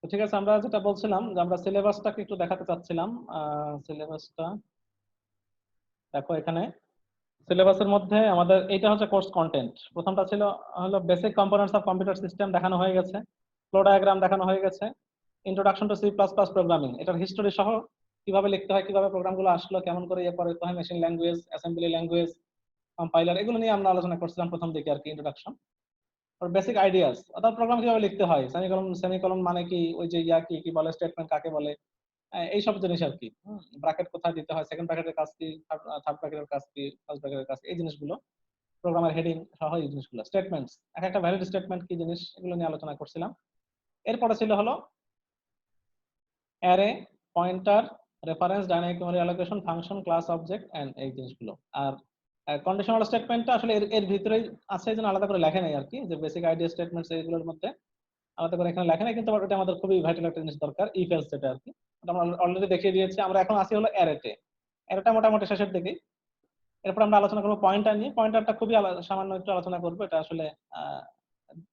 তো ঠিক আছে, আমরা যেটা বলছিলাম যে আমরা সিলেবাসটাকে একটু দেখাতে চাচ্ছিলাম। সিলেবাসটা দেখো এখানে। সিলেবাসের মধ্যে আমাদের এইটা হচ্ছে কোর্স কন্টেন্ট। প্রথমটা ছিল হলো basic components of computer system, দেখানো হয়ে গেছে। ফ্লো ডায়াগ্রাম দেখানো হয়ে গেছে। Introduction to C plus plus programming, এটার হিস্টোরি সহ কিভাবে লিখতে হয়, কিভাবে প্রোগ্রামগুলো আসলো, কেমন করে ইয়ে করতে হয়, machine language, assembly language, compiler, এগুলো নিয়ে আমরা আলোচনা করছিলাম প্রথম দিকে আর কি, ইন্ট্রোডাকশন। আর বেসিক আইডিয়াস, অর্থাৎ প্রোগ্রাম কিভাবে লিখতে হয়, সেমিকলন সেমিকলন মানে কি, ওই যে ইয়া কি কি বলে, স্টেটমেন্ট কাকে বলে, এইসব জিনিস আর কি। ব্র্যাকেট কোথায় দিতে হয়, সেকেন্ড ব্র্যাকেটের কাজ কি, থার্ড ব্র্যাকেটের কাজ কি, ফার্স্ট ব্র্যাকেটের কাজ, এই জিনিসগুলো, প্রোগ্রামের হেডিং সহ এই জিনিসগুলো, স্টেটমেন্টস, এক একটা ভ্যালিড স্টেটমেন্ট কি জিনিস, এগুলো নিয়ে আলোচনা করছিলাম। এরপরে ছিল হলো array, pointer, reference, dynamic memory allocation, function, class, object and এই জিনিসগুলো। আর কন্ডিশনাল স্টেটমেন্টটা আসলে এর এর ভিতরেই আছে, এই জন্য আলাদা করে লেখা নেই আর কি, যে বেসিক আইডিয়া স্টেটমেন্টস এগুলোর মধ্যে আলাদা করে এখানে লেখা নেই, কিন্তু ওটা আমাদের খুবই ভাইটাল একটা জিনিস দরকার, ইফ এলস, যেটা আর কি ওটা আমরা অলরেডি দেখিয়ে দিয়েছি। আমরা এখন আসি হলো অ্যারেতে। অ্যারেটা মোটামুটি শেষের দিকে। এরপর আমরা আলোচনা করবো পয়েন্টার নিয়ে। পয়েন্টারটা খুবই সামান্য একটু আলোচনা করবো, এটা আসলে আহ,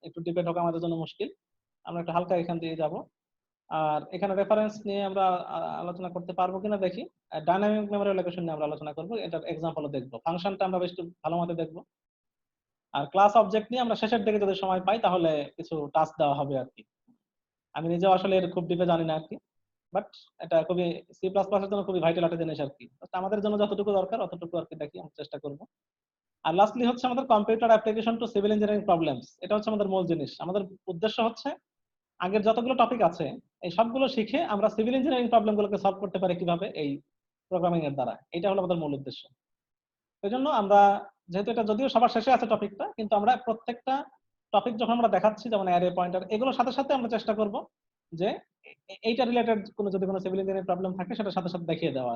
একটু ডিপে ঢোকা আমাদের জন্য মুশকিল, আমরা একটু হালকা এখান দিয়ে যাব। আর এখানে রেফারেন্স নিয়ে আমরা আলোচনা করতে পারবো কিনা দেখি। ডাইনামিক মেমরি লোকেশন নিয়ে আমরা আলোচনা করবো, এটার এক্সাম্পলও দেখবো, ফাংশনটা আমরা বেশ একটু ভালো মতো দেখবো। আর ক্লাস অবজেক্ট নিয়ে আমরা শেষের দিকে যদি সময় পাই তাহলে কিছু টাস্ক দেওয়া হবে আর কি। আমি নিজেও আসলে এর খুব ডিপে জানি না আর কি, বাট এটা খুবই সি প্লাস প্লাস এর জন্য খুবই ভাইটাল একটা জিনিস আর কি। Just আমাদের জন্য যতটুকু দরকার অতটুকু আর কি দেখি, আমরা চেষ্টা করবো। আর লাস্টলি হচ্ছে আমাদের computer application to civil engineering problems, এটা হচ্ছে আমাদের মূল জিনিস। আমাদের উদ্দেশ্য হচ্ছে আগের যতগুলো টপিক আছে এই সবগুলো শিখে আমরা সিভিল ইঞ্জিনিয়ারিং প্রবলেম গুলোকে সলভ করতে পারি কিভাবে, এই প্রোগ্রামিং এর দ্বারা। এটা হলো আমাদের মূল উদ্দেশ্য। এই জন্য আমরা, যেহেতু এটা যদিও সবার শেষে আছে টপিকটা, কিন্তু আমরা প্রত্যেকটা টপিক যখন আমরা দেখাচ্ছি, যেমন অ্যারে, পয়েন্টার, এগুলোর সাথে সাথে আমরা চেষ্টা করব যে এইটা রিলেটেড কোনো যদি কোনো সিভিল ইঞ্জিনিয়ারিং প্রবলেম থাকে সেটার সাথে সাথে দেখিয়ে দেওয়া।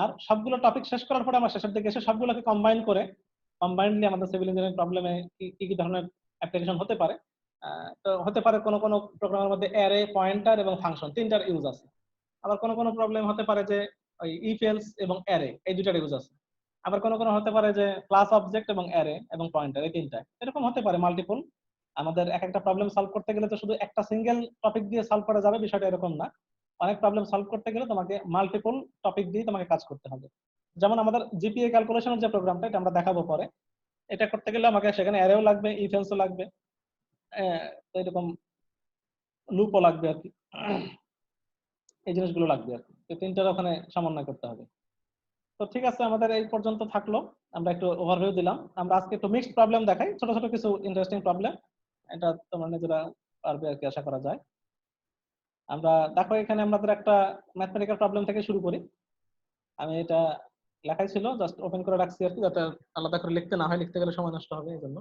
আর সবগুলো টপিক শেষ করার পরে আমরা শেষের দিকে এসে সবগুলোকে কম্বাইন করে, কম্বাইন্ডলি আমাদের সিভিল ইঞ্জিনিয়ারিং প্রবলেমে কি কি ধরনের অ্যাপ্লিকেশন হতে পারে। তো হতে পারে কোনো কোনো প্রোগ্রামের মধ্যে অ্যারে, পয়েন্টার এবং ফাংশন তিনটার ইউজ আছে। আবার কোনো কোনো প্রবলেম হতে পারে যে ওই ইফ এলস এবং অ্যারে এই দুটার ইউজ আছে। আবার কোনো কোনো হতে পারে যে ক্লাস অবজেক্ট এবং অ্যারে এবং পয়েন্টার এই তিনটা, এরকম হতে পারে মাল্টিপল। আমাদের এক একটা প্রবলেম সলভ করতে গেলে তো শুধু একটা সিঙ্গেল টপিক দিয়ে সলভ করা যাবে বিষয়টা এরকম না। অনেক প্রবলেম সলভ করতে গেলে তোমাকে মাল্টিপল টপিক দিয়ে তোমাকে কাজ করতে হবে। যেমন আমাদের জিপিএ ক্যালকুলেশনের যে প্রোগ্রামটা, এটা আমরা দেখাবো পরে, এটা করতে গেলে আমাকে সেখানে অ্যারেও লাগবে, ইফ এলসও লাগবে, তো এরকম লুপও লাগবে আর কি, এই জিনিসগুলো লাগবে আর কি। তো তিনটার ওখানে সমন্বয় করতে হবে। তো ঠিক আছে, আমাদের এই পর্যন্ত থাকলো। আমরা একটু ওভারভিউ দিলাম। আমরা আজকে একটু মিক্সড প্রবলেম দেখাই, ছোট ছোট কিছু ইন্টারেস্টিং প্রবলেম, এটা তোমরা নিজেরা পারবে আর কি, আশা করা যায়। আমরা দেখো এখানে আমাদের একটা ম্যাথমেটিক্যাল প্রবলেম থেকে শুরু করি। আমি এটা লেখাই ছিল, জাস্ট ওপেন করে রাখছি আর কি, যাতে আলাদা করে লিখতে না হয়, লিখতে গেলে সময় নষ্ট হবে এই জন্য।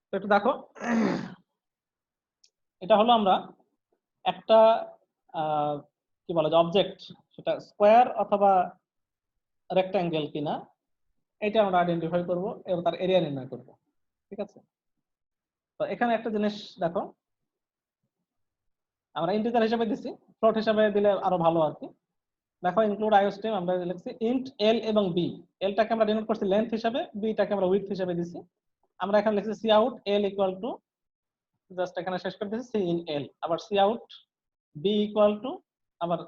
তো একটু দেখো, এটা হলো আমরা একটা কি বলা যায় অবজেক্ট, সেটা স্কোয়ার অথবা রেক্টাঙ্গেল কিনা এটা আমরা আইডেন্টিফাই করব এবং তার এরিয়া নির্ণয় করব। ঠিক আছে, তো এখানে একটা জিনিস দেখো, আমরা ইন্টিজার হিসেবে দিছি, ফ্লোট হিসেবে দিলে আরো ভালো আর কি। দেখো ইনক্লুড আইওস্ট্রিম আমরা লিখছি ইন্ট এল এবং বি। এলটাকে আমরা ডিনোট করছি লেন্থ হিসেবে, বিটাকে আমরা উইডথ হিসেবে দিছি। আমরা এখানে লিখছি C out L equal to, just এখানে শেষ করে দিয়েছি সি ইন এল, আবার C out B equal to, আবার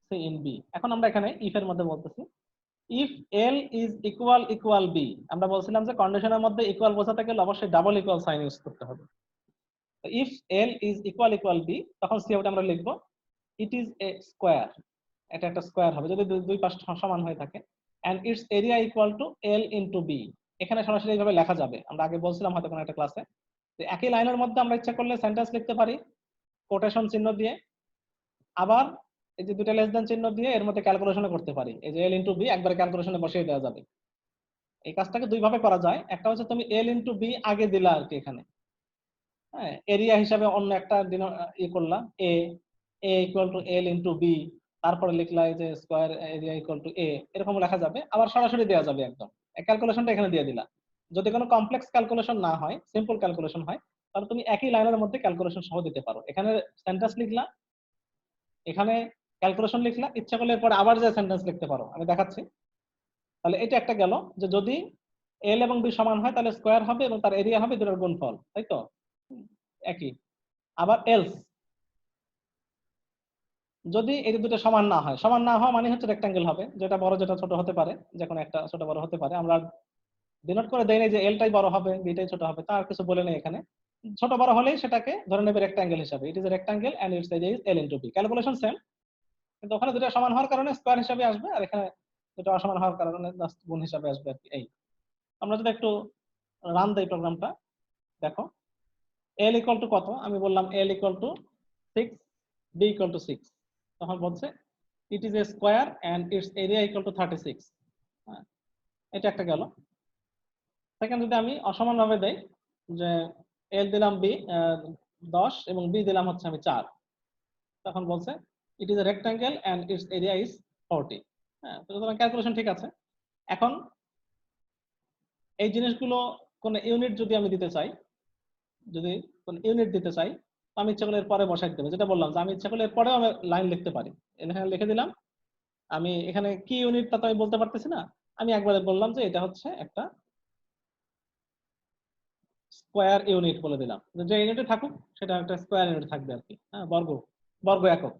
সি ইন বি। এখন আমরা এখানে ইফ এর মধ্যে বলতেছি if L is equal equal B. আমরা বলছিলাম যে কন্ডিশনের মধ্যে ইকুয়াল বোঝাতে গেলে অবশ্যই ডাবল ইকুয়াল সাইন ইউজ করতে হবে। If L is equal equal B, তখন সি আউট আমরা লিখবো ইট ইজ এ স্কোয়ার, এটা একটা স্কোয়ার হবে যদি দুই পাশ সমান হয়ে থাকে, and its area equal to L into B. এখানে সরাসরি এইভাবে লেখা যাবে, আমরা আগে বলছিলাম হয়তো কোনো একটা ক্লাসে, যে একই লাইনের মধ্যে আমরা ইচ্ছা করলে সেন্টেন্স লিখতে পারি কোটেশন চিহ্ন দিয়ে, আবার এই যে দুটো লেস দেন চিহ্ন দিয়ে এর মধ্যে ক্যালকুলেশন করতে পারি, এই যে এল ইনটু বি একবার ক্যালকুলেশনে বসিয়ে দেওয়া যাবে। এই কাজটাকে দুই ভাবে করা যায়, একটা হচ্ছে তুমি এল ইনটু বি আগে দিলা আর কি এখানে, হ্যাঁ, এরিয়া হিসাবে অন্য একটা ই করলা, A A equal to L into B, তারপরে লিখলা এই যে square area equal to A, এরকম লেখা যাবে। আবার সরাসরি দেওয়া যাবে একদম, ক্যালকুলেশনটা এখানে দিয়ে দিলা। যদি কোনো কমপ্লেক্স ক্যালকুলেশন না হয়, সিম্পল ক্যালকুলেশন হয়, তাহলে তুমি একই লাইনের মধ্যে ক্যালকুলেশন সহ দিতে পারো। এখানে সেন্টেন্স লিখলা, এখানে ক্যালকুলেশন লিখলা, ইচ্ছা করলে এরপর আবার যে সেন্টেন্স লিখতে পারো, আমি দেখাচ্ছি। তাহলে এটা একটা গেল, যে যদি এল এবং বি সমান হয় তাহলে স্কয়ার হবে এবং তার এরিয়া হবে দুটোর গুণফল, তাই তো, একই। আবার এলস, যদি এই দুটো সমান না হয়, সমান না হওয়া মানে হচ্ছে রেক্টাঙ্গেল হবে, যেটা বড় যেটা ছোট হতে পারে, যে কোনো একটা ছোট বড় হতে পারে। আমরা ডিনোট করে দেই নাই যে এলটাই বড় হবে বিটাই ছোট হবে, তার কিছু বলে নেই এখানে। ছোট বড় হলেই সেটাকে ধরে নেবে রেক্টাঙ্গেল হিসাবে। It is a rectangle and its area is L into B. Calculation same, কিন্তু ওখানে দুটো সমান হওয়ার কারণে স্কয়ার হিসাবে আসবে, আর এখানে দুটো অসমান হওয়ার কারণে জাস্ট গুণ হিসাবে আসবে আর কি। এই আমরা যদি একটু রান দেই প্রোগ্রামটা, দেখো এল ইকুয়াল টু কত, আমি বললাম L equal to 6, B equal to 6, তখন বলছে it is a square and its area equal to 36। হ্যাঁ, এটা একটা গেল। সেকেন্ড যদি আমি অসমান ভাবে দেই, যে এল দিলাম বি 10 এবং বি দিলাম হচ্ছে আমি 4, তখন বলছে it is a rectangle and its area is 40। হ্যাঁ, তো সুতরাং ক্যালকুলেশন ঠিক আছে। এখন এই জিনিসগুলো কোন ইউনিট যদি আমি দিতে চাই, যদি কোন ইউনিট দিতে চাই, তো আমি ইচ্ছা করলে এর পরে বসাই দেবো। যেটা বললাম যে আমি ইচ্ছা করলে এর পরেও আমি লাইন লিখতে পারি, এখানে লিখে দিলাম। আমি এখানে কি ইউনিটটা তো আমি বলতে পারতেছি না, আমি একবারে বললাম যে এটা হচ্ছে একটা স্কয়ার ইউনিট বলে দিলাম, যে ইউনিটে থাকুক সেটা একটা স্কয়ার ইউনিট থাকবে আর কি। হ্যাঁ, বর্গ বর্গ একক,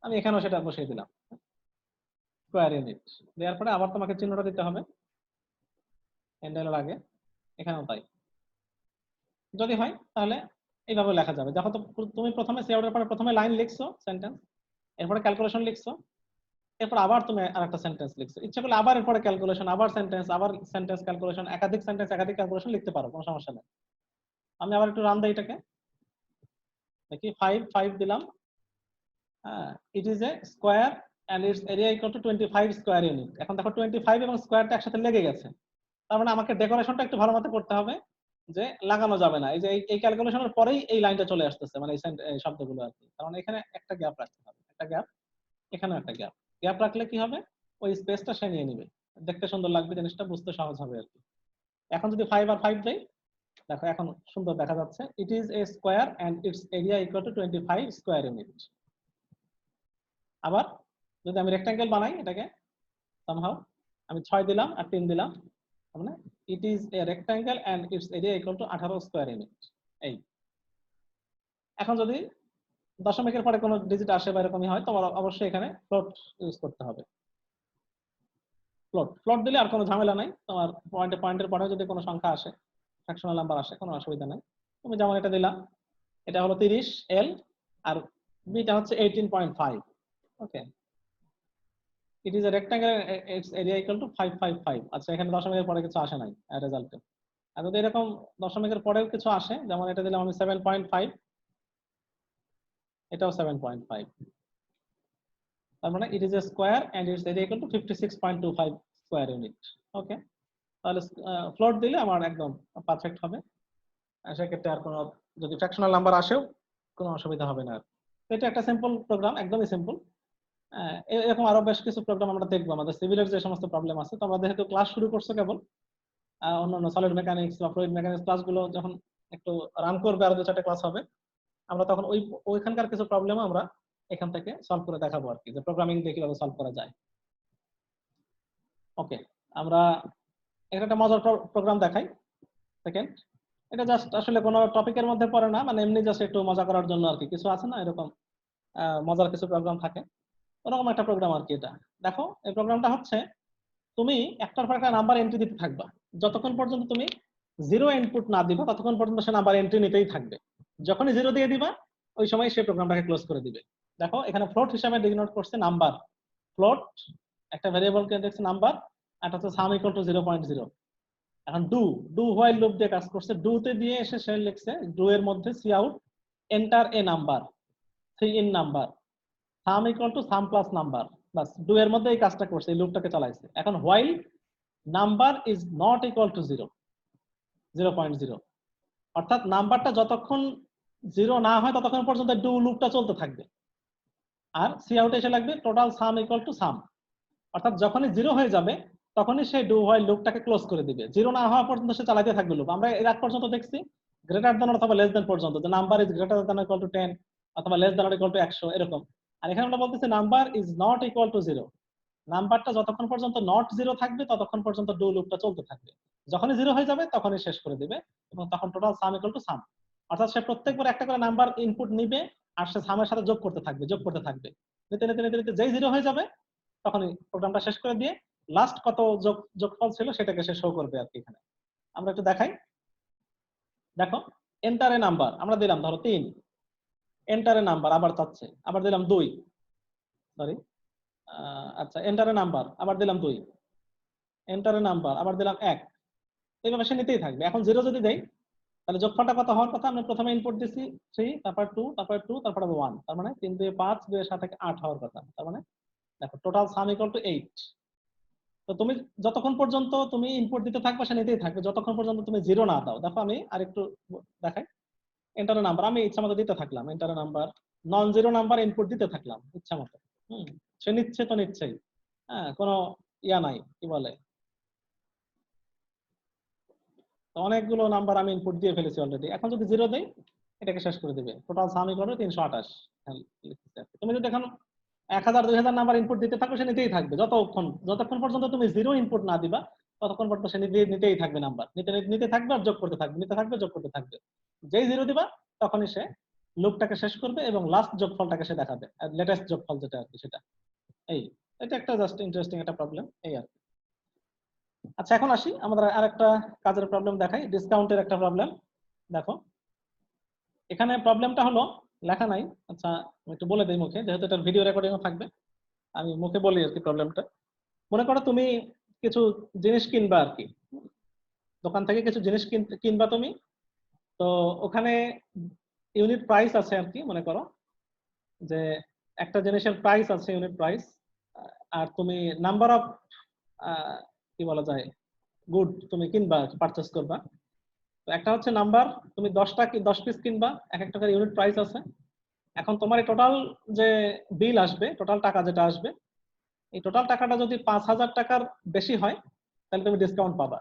আমি এখানেও সেটা বসিয়ে দিলাম স্কয়ার ইউনিট। দেওয়ার পরে আবার তোমাকে চিহ্নটা দিতে হবে হ্যান্ডেলের আগে, এখানেও তাই। যদি হয় তাহলে এইভাবে লেখা যাবে। দেখো তো, তুমি প্রথমে সিআউটের পরে প্রথমে লাইন লিখছো সেন্টেন্স, এরপরে ক্যালকুলেশন লিখছো, এরপর আবার তুমি আরেকটা সেন্টেন্স লিখছো। ইচ্ছা করলে আবার এরপরে ক্যালকুলেশন, আবার সেন্টেন্স, আবার সেন্টেন্স, ক্যালকুলেশন, একাধিক সেন্টেন্স একাধিক ক্যালকুলেশন লিখতে পারো, কোনো সমস্যা নেই। আমি আবার একটু রান দেই এটাকে, দেখি 5 5 দিলাম। It is a square and its area equal to 25 square unit. এখন দেখো 25 এবং স্কয়ারটা একসাথে লেগে গেছে, তার মানে আমাকে ডেকোরেশনটা একটু ভালো মতো করতে হবে, যে লাগানো যাবে না। এই যে এই ক্যালকুলেশনের পরেই এই লাইনটা চলে আসতেছে, মানে এই শব্দগুলো আর কি। কারণ এখানে একটা গ্যাপ রাখতে হবে, একটা গ্যাপ, এখানে একটা গ্যাপ। গ্যাপ রাখলে কি হবে, ওই স্পেসটা সে নিয়ে নিবে, দেখতে সুন্দর লাগবে, জিনিসটা বুঝতে সহজ হবে আর কি। এখন যদি 5 আর 5 দেই, দেখো এখন সুন্দর দেখা যাচ্ছে। It is a square and its area equal to 25 square unit. আবার যদি আমি রেক্টাঙ্গেল বানাই এটাকে সামহাউ, আমি 6 দিলাম আর 3 দিলাম, মানে it is a rectangle and its area equal to 18 square unit. এই এখন যদি দশমিকের পরে কোনো ডিজিট আসে বা এরকমই হয়, তোমার অবশ্যই এখানে ফ্লোট ইউজ করতে হবে। ফ্লোট ফ্লোট দিলে আর কোনো ঝামেলা নাই, তোমার পয়েন্টের পরে যদি কোনো সংখ্যা আসে, ফ্র্যাকশনাল নাম্বার আসে, কোনো অসুবিধা নাই। তুমি যেমন এটা দিলা, এটা হলো 30 এল, আর বিটা হচ্ছে 18.5। Okay, it is a rectangle, its area equal to 555। আচ্ছা, এখানে দশমিকের পরে কিছু আসে নাই রেজাল্টে। আর যদি এরকম দশমিকের পরেও কিছু আসে, যেমন এটা দিলাম আমি 7.5, এটাও 7.5, তার মানে it is a square and its area equal to 56.25 square unit. Okay, তাহলে ফ্লোট দিলে আমার একদম পারফেক্ট হবে। সেক্ষেত্রে আর কোনো, যদি ফ্র্যাকশনাল নাম্বার আসেও কোনো অসুবিধা হবে না। এটা একটা সিম্পল প্রোগ্রাম, একদমই সিম্পল। এরকম আরো বেশ কিছু প্রোগ্রাম আমরা দেখবো আমাদের সিভিলের যে সমস্ত প্রবলেম আছে। তো আমরা যেহেতু ক্লাস শুরু করছো কেবল, অন্যান্য সলিড মেকানিক্স বা ফ্লুইড মেকানিক্স ক্লাসগুলো যখন একটু রান করবে, আরো 2-4টা ক্লাস হবে, আমরা তখন ওইখানকার কিছু প্রবলেম আমরা এখান থেকে সলভ করে দেখাবো আর কি, যে প্রোগ্রামিং দিয়ে কিভাবে সলভ করা যায়। ওকে, আমরা এখানে একটা মজার প্রোগ্রাম দেখাই। সেকেন্ড, এটা জাস্ট আসলে কোনো টপিকের মধ্যে পড়ে না, মানে এমনি জাস্ট একটু মজা করার জন্য আর কি। কিছু আছে না এরকম মজার কিছু প্রোগ্রাম থাকে, ওরকম একটা প্রোগ্রাম আর কি এটা। দেখো, এই প্রোগ্রামটা হচ্ছে, তুমি একটার পর একটা নাম্বার এন্ট্রি দিতে থাকবা, যতক্ষণ পর্যন্ত তুমি জিরো ইনপুট না দিবা ততক্ষণ পর্যন্ত সে নাম্বার এন্ট্রি নিতেই থাকবে। যখনই জিরো দিয়ে দিবা, ওই সময় সে প্রোগ্রামটাকে ক্লোজ করে দিবে। দেখো, এখানে ফ্লোট হিসাবে ডিনোট করছে নাম্বার, ফ্লোট একটা ভেরিয়েবলকে দেখছে নাম্বার, আর হচ্ছে সাম ইকুয়াল টু 0.0। এখন ডু ডু হোয়াইল লুপ দিয়ে কাজ করছে, ডু তে দিয়ে এসে সে লিখছে ডু এর মধ্যে C out enter a number, C in number, sum equal to sum plus number. বাস, ডু এর মধ্যে এই কাজটা করছে, এই লুপটাকে চালাইছে। এখন while number is not equal to 0.0, অর্থাৎ নাম্বারটা যতক্ষণ জিরো না হয় ততক্ষণ পর্যন্ত ডু লুপটা চলতে থাকবে। আর সি আউট এসে লাগবে টোটাল সাম ইকুয়াল টু সাম, অর্থাৎ যখনই জিরো হয়ে যাবে তখনই সে ডু হোয়াইল লুপটাকে ক্লোজ করে দিবে। জিরো না হওয়া পর্যন্ত সে চালাতে থাকবে লুপ। আমরা এর আগ পর্যন্ত দেখছি গ্রেটার দ্যান অথবা লেস দ্যান পর্যন্ত, যে number is greater than equal to 10 অথবা লেস দ্যান ইকুয়াল টু 100 এরকম। আর এখানে আমরা বলতেছি number is not equal two 0, নাম্বারটা যতক্ষণ পর্যন্ত নট জিরো থাকবে ততক্ষণ পর্যন্ত ডু লুপটা চলতে থাকবে। যখনই জিরো হয়ে যাবে তখনই শেষ করে দিবে, এবং তখন টোটাল সাম ইকুয়াল টু সাম। অর্থাৎ সে প্রত্যেকবার একটা করে নাম্বার ইনপুট নিবে, আর সে সামের সাথে যোগ করতে থাকবে, যোগ করতে থাকবে। নিতে নিতে নিতে নিতে যেই 0 হয়ে যাবে তখনই প্রোগ্রামটা শেষ করে দিয়ে লাস্ট কত যোগফল ছিল সেটাকে সে শো করবে আর কি। এখানে আমরা একটু দেখাই। দেখো এন্টার এ নাম্বার আমরা দিলাম ধরো 3, এন্টার এ নাম্বার আবার চাচ্ছে, আবার দিলাম 2, সরি আচ্ছা এন্টার এ নাম্বার আবার দিলাম 2, এন্টার এ নাম্বার আবার দিলাম 1, এইভাবে সে নিতেই থাকবে। এখন 0 যদি দেই তাহলে যোগফলটা কত হওয়ার কথা? আমি প্রথমে ইনপুট দিছি 3, তারপর 2, তারপর 2, তারপর 1, তার মানে 3 2 5, 2 7 8 হওয়ার কথা। তার মানে দেখো টোটাল সাম ইকুয়াল টু 8। তো তুমি যতক্ষণ পর্যন্ত তুমি ইনপুট দিতে থাকবে সে নিতেই থাকবে যতক্ষণ পর্যন্ত তুমি 0 না দাও। দেখো আমি আরেকটু দেখাই। এন্টার নাম্বার আমি ইচ্ছা মতো দিতে থাকলাম, enter number non zero number input দিতে থাকলাম ইচ্ছা মতো। সে নিচ্ছে তো নিচ্ছেই, হ্যাঁ কোনো ইয়া নাই, কি বলে, তো অনেকগুলো নাম্বার আমি ইনপুট দিয়ে ফেলেছি অলরেডি। এখন যদি 0 দেই এটাকে শেষ করে দিবে। টোটাল সাম ইকুয়াল টু 328। তুমি যদি এখন 1000 2000 নাম্বার ইনপুট দিতে থাকো সে নিতেই থাকবে যতক্ষণ পর্যন্ত তুমি 0 ইনপুট না দিবা ততক্ষণ পর্যন্ত সে নিতেই থাকবে নাম্বার, নিতে থাকবে আর যোগ করতে থাকবে, নিতে থাকবে যোগ করতে থাকবে। যেই 0 দিবা তখনই সে লুপটাকে শেষ করবে এবং লাস্ট যোগফলটাকে সে দেখাবে, আর লেটেস্ট যোগফল যেটা আর কি সেটা। এই এটা একটা জাস্ট ইন্টারেস্টিং একটা প্রবলেম এই আর কি। আচ্ছা এখন আসি আমাদের আরেকটা কাজের প্রবলেম দেখাই, ডিসকাউন্টের একটা প্রবলেম। দেখো এখানে প্রবলেমটা হলো লেখা নাই, আচ্ছা আমি একটু বলে দিই মুখে, যেহেতু এটা ভিডিও রেকর্ডিংও থাকবে আমি মুখে বলি আর কি প্রবলেমটা। মনে করো তুমি কিছু জিনিস কিনবা আর কি, দোকান থেকে কিছু জিনিস কিনবা তুমি, তো ওখানে ইউনিট প্রাইস আছে আর কি। মনে করো যে একটা জিনিসের প্রাইস আছে ইউনিট প্রাইস, আর তুমি নাম্বার অফ কি বলা যায় গুড তুমি কিনবা পারচেস করবা। তো একটা হচ্ছে নাম্বার, তুমি 10 পিস কিনবা, এক এক টাকার ইউনিট প্রাইস আছে। এখন তোমার এই টোটাল যে বিল আসবে, টোটাল টাকা যেটা আসবে, এই টোটাল টাকাটা যদি 5000 টাকার বেশি হয় তাহলে তুমি ডিসকাউন্ট পাবা,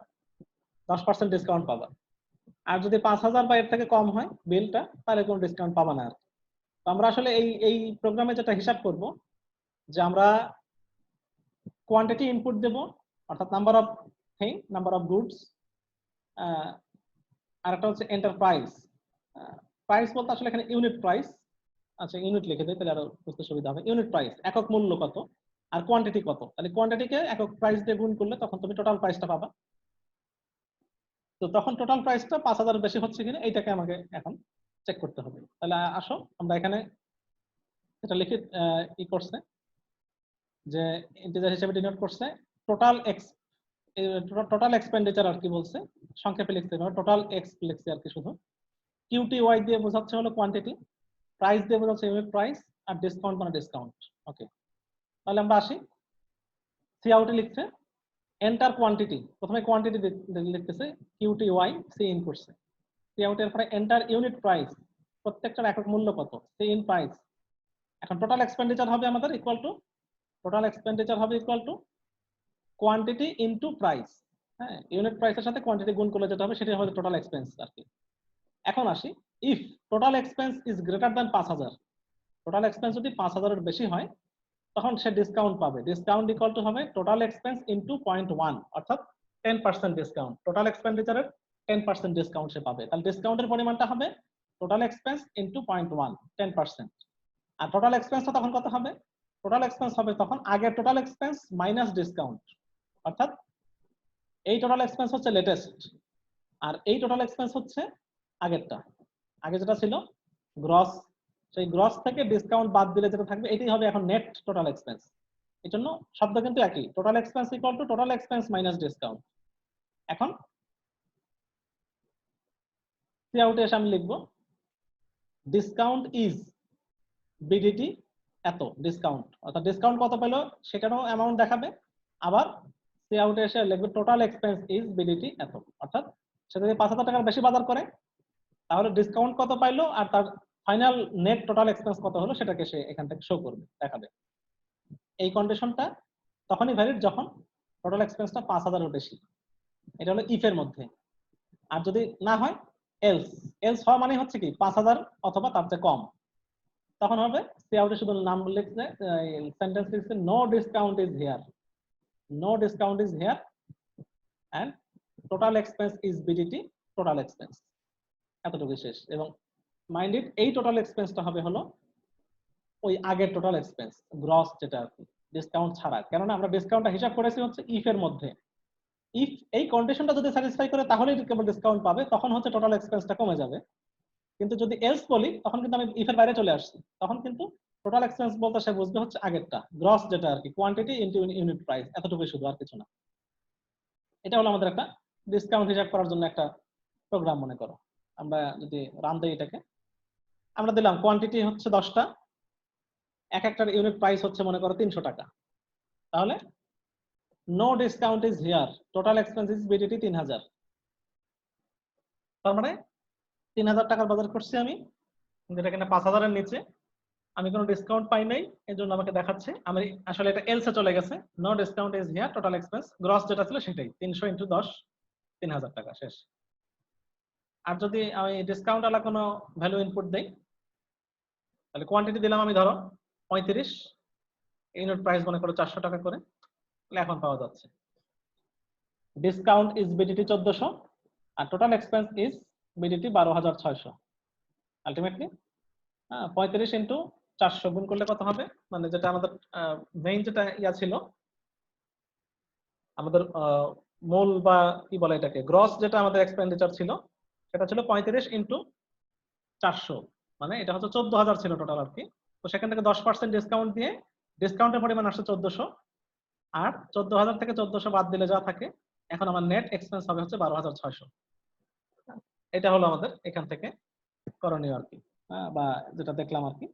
10% ডিসকাউন্ট পাবা। আর যদি 5000 বা এর থেকে কম হয় বিলটা তাহলে কোনো ডিসকাউন্ট পাবা না আর। তো আমরা আসলে এই এই প্রোগ্রামে যেটা হিসাব করব যে আমরা কোয়ান্টিটি ইনপুট দেব, অর্থাৎ number of thing, number of goods, আর একটা হচ্ছে এন্টারপ্রাইজ। প্রাইস বলতে আসলে এখানে ইউনিট প্রাইস, আচ্ছা ইউনিট লিখে দেয় তাহলে আরো বুঝতে সুবিধা হবে। ইউনিট প্রাইস একক মূল্য কত, আর কোয়ান্টিটি কত, তাহলে কোয়ান্টিটিকে একক প্রাইস দিয়ে গুণ করলে তখন তুমি টোটাল প্রাইসটা পাবা। তো তখন টোটাল প্রাইসটা 5000 বেশি হচ্ছে কিনা এইটাকে আমাকে এখন চেক করতে হবে। তাহলে আসো আমরা এখানে এটা লিখে ই করছে যে ইন্টিজার হিসেবে ডিনোট করছে টোটাল এক্স, টোটাল এক্সপেন্ডিচার আর কি বলছে, সংক্ষেপে লিখতে হবে টোটাল এক্স লিখছে আর কি। শুধু কিউটি ওয়াই দিয়ে বোঝাচ্ছে হলো কোয়ান্টিটি, প্রাইস দিয়ে বোঝাচ্ছে ইউনিট প্রাইস, আর ডিসকাউন্ট মানে ডিসকাউন্ট। ওকে তাহলে আমরা আসি, সি আউটে লিখছে এন্টার কোয়ান্টিটি, প্রথমে কোয়ান্টিটি লিখতেছে কিউটি ওয়াই, সি ইন করছে। সি আউটের পরে এন্টার ইউনিট প্রাইস, প্রত্যেকটার একক মূল্য কত, সি ইন প্রাইস। এখন টোটাল এক্সপেন্ডিচার হবে আমাদের ইকুয়াল টু, টোটাল এক্সপেন্ডিচার হবে equal to quantity into price. হ্যাঁ ইউনিট প্রাইসের সাথে কোয়ান্টিটি গুণ করলে যেটা হবে সেটা হবে টোটাল এক্সপেন্স আর কি। এখন আসি, if total expense is greater than 5000, total expense যদি 5000 এর বেশি হয় তখন সে ডিসকাউন্ট পাবে। ডিসকাউন্ট ইকুয়াল টু হবে টোটাল এক্সপেন্স ইনটু 0.1, অর্থাৎ 10% ডিসকাউন্ট। টোটাল এক্সপেন্ডিচারের 10% ডিসকাউন্ট সে পাবে। তাহলে ডিসকাউন্টের পরিমাণটা হবে টোটাল এক্সপেন্স ইনটু 0.1, 10%। আর টোটাল এক্সপেন্সটা তখন কত হবে? টোটাল এক্সপেন্স হবে তখন আগের টোটাল এক্সপেন্স মাইনাস ডিসকাউন্ট, অর্থাৎ এই টোটাল এক্সপেন্স হচ্ছে লেটেস্ট আর এই টোটাল এক্সপেন্স হচ্ছে আগেরটা। আগে যেটা ছিল গ্রস, সেই গ্রস থেকে ডিসকাউন্ট বাদ দিলে যেটা থাকবে এটাই হবে এখন নেট টোটাল এক্সপেন্স। এই জন্য শব্দ কিন্তু একই, total expense equal to total expense minus discount. এখন সি আউটে এসে আমি লিখবো ডিসকাউন্ট ইজ বিডিটি এত, ডিসকাউন্ট অর্থাৎ ডিসকাউন্ট কত পেলো সেটারও অ্যামাউন্ট দেখাবে। আবার সি আউটে এসে লিখবে টোটাল এক্সপেন্স ইজ বিডিটি এত, অর্থাৎ সে যদি 5000 টাকার বেশি বাজার করে তাহলে ডিসকাউন্ট কত পাইলো আর তার ফাইনাল নেট টোটাল এক্সপেন্স কত হলো সেটাকে সে এখান থেকে শো করবে, দেখাবে। এই কন্ডিশনটা তখনই ভ্যালিড যখন টোটাল এক্সপেন্সটা 5000 এর বেশি। এটা হলো ইফ এর মধ্যে। আর যদি না হয় এলস, এলস হওয়া মানে হচ্ছে কি 5000 অথবা তার চেয়ে কম, তখন হবে সি আউটে শুধু নাম লিখছে, সেন্টেন্স লিখছে no discount is here, no discount is here and total expense is BDT total expense, এতটুকু শেষ। এবং মাইন্ডেড এই টোটাল এক্সপেন্সটা হবে হলো ওই আগের টোটাল এক্সপেন্স গ্রস যেটা আর কি, ডিসকাউন্ট ছাড়া। কেননা আমরা ডিসকাউন্টটা হিসাব করেছি হচ্ছে ইফ এর মধ্যে। ইফ এই কন্ডিশনটা যদি স্যাটিসফাই করে তাহলেই কেবল ডিসকাউন্ট পাবে, তখন হচ্ছে টোটাল এক্সপেন্সটা কমে যাবে। কিন্তু যদি এলস বলি তখন কিন্তু আমি ইফের বাইরে চলে আসছি, তখন কিন্তু টোটাল এক্সপেন্স বলতে সে বুঝবে হচ্ছে আগেরটা গ্রস যেটা আর কি, কোয়ান্টিটি ইনটু ইউনিট প্রাইস, এতটুকুই শুধু, আর কিছু না। এটা হলো আমাদের একটা ডিসকাউন্ট হিসাব করার জন্য একটা প্রোগ্রাম মনে করো। আমরা যদি রান দেই এটাকে, আমরা দিলাম কোয়ান্টিটি হচ্ছে 10টা, এক একটার ইউনিট প্রাইস হচ্ছে মনে করো 300 টাকা। তাহলে no discount is here, total expense is BDT 3000। তার মানে 3000 টাকার বাজার করছি আমি, যেটা কিনা 5000-এর নিচে, আমি কোনো ডিসকাউন্ট পাই নাই, এর জন্য আমাকে দেখাচ্ছে আমি আসলে এটা এলসে চলে গেছে। No discount is here, total expense gross যেটা ছিল সেটাই 300 ইনটু 10, 3000 টাকা শেষ। আর যদি আমি ডিসকাউন্ট আলা কোনো ভ্যালু ইনপুট দেই, তাহলে কোয়ান্টিটি দিলাম আমি ধরো 35, ইউনিট প্রাইস মনে করো 400 টাকা করে, তাহলে এখন পাওয়া যাচ্ছে ডিসকাউন্ট ইজ বিডিটি 1400 আর total expense is BDT 12600। Ultimately 35 into 400 গুণ করলে কত হবে, মানে যেটা আমাদের মেইন যেটা ইয়া ছিল, আমাদের মূল বা কি বলে এটাকে, গ্রস যেটা আমাদের এক্সপেন্ডিচার ছিল সেটা ছিল 35 ইন্টু 400, মানে এটা হচ্ছে 14000 ছিল টোটাল আর কি। তো সেখান থেকে 10% ডিসকাউন্ট দিয়ে ডিসকাউন্টের পরিমাণ আসছে 1400, আর 14000 থেকে 1400 বাদ দিলে যা থাকে, এখন আমার নেট এক্সপেন্স হবে হচ্ছে 12600। এটা হলো আমাদের এখান থেকে করণীয় আর কি, বা যেটা দেখলাম আর কি।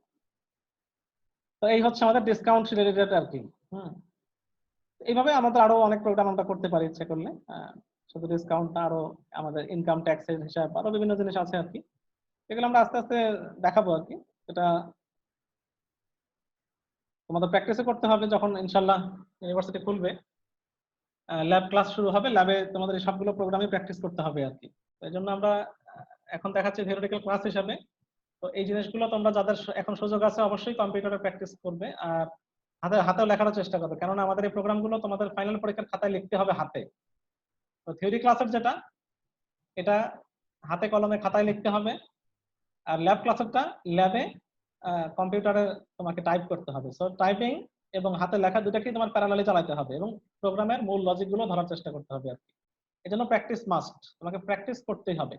তো এই হচ্ছে আমাদের ডিসকাউন্ট রিলেটেড আর কি। এইভাবে আমাদের আরো অনেক প্রোগ্রাম আমরা করতে পারি ইচ্ছে করলে, শুধু ডিসকাউন্ট না, আরো আমাদের ইনকাম ট্যাক্সের হিসাব, আরো বিভিন্ন জিনিস আছে আর কি, এগুলো আমরা আস্তে আস্তে দেখাবো আর কি। এটা তোমাদের প্র্যাকটিসও করতে হবে, যখন ইনশাল্লাহ ইউনিভার্সিটি খুলবে, ল্যাব ক্লাস শুরু হবে, ল্যাবে তোমাদের এই সবগুলো প্রোগ্রামই প্র্যাকটিস করতে হবে আর কি। তো এই জন্য আমরা এখন দেখাচ্ছি থিওরিটিক্যাল ক্লাস হিসাবে। তো এই জিনিসগুলো তোমরা যাদের এখন সুযোগ আছে অবশ্যই কম্পিউটারে প্র্যাকটিস করবে, আর হাতেও লেখার চেষ্টা করবে, কেননা আমাদের এই প্রোগ্রামগুলো তোমাদের ফাইনাল পরীক্ষার খাতায় লিখতে হবে হাতে। তো থিওরি ক্লাসের যেটা, এটা হাতে কলমে খাতায় লিখতে হবে, আর ল্যাব ক্লাসেরটা ল্যাবে কম্পিউটারে তোমাকে টাইপ করতে হবে। সো টাইপিং এবং হাতে লেখা দুটাকেই তোমার প্যারালালি চালাতে হবে, এবং প্রোগ্রামের মূল লজিক গুলো ধরার চেষ্টা করতে হবে আর কি। এজন্য প্র্যাকটিস মাস্ট, তোমাকে প্র্যাকটিস করতেই হবে।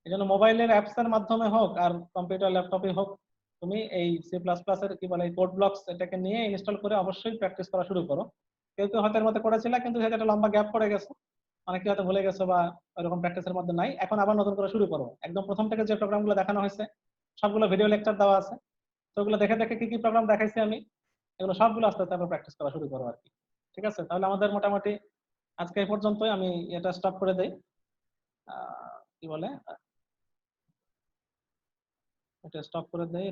এজন্য মোবাইলের অ্যাপস এর মাধ্যমে হোক আর কম্পিউটার ল্যাপটপে হোক, তুমি এই সি প্লাস প্লাস এর কি বলে কোড ব্লকস এটাকে নিয়ে ইনস্টল করে অবশ্যই প্র্যাকটিস করা শুরু করো। কেউ কেউ হয়তো এর মধ্যে করেছিল, কিন্তু যেহেতু একটা লম্বা গ্যাপ পড়ে গেছে, অনেকে হয়তো ভুলে গেছো বা ওইরকম প্র্যাকটিসের মধ্যে নাই, এখন আবার নতুন করে শুরু করো। একদম প্রথম থেকে যে প্রোগ্রামগুলো দেখানো হয়েছে সবগুলো ভিডিও লেকচার দেওয়া আছে, তো ওগুলো দেখে দেখে কি কি প্রোগ্রাম দেখাইছি আমি, এগুলো সবগুলো আস্তে আস্তে প্র্যাকটিস করা শুরু করো আর কি। ঠিক আছে, তাহলে আমাদের মোটামুটি আজকে এই পর্যন্তই, আমি এটা স্টপ করে দেই। কি বলে, এটা স্টপ করে দেই।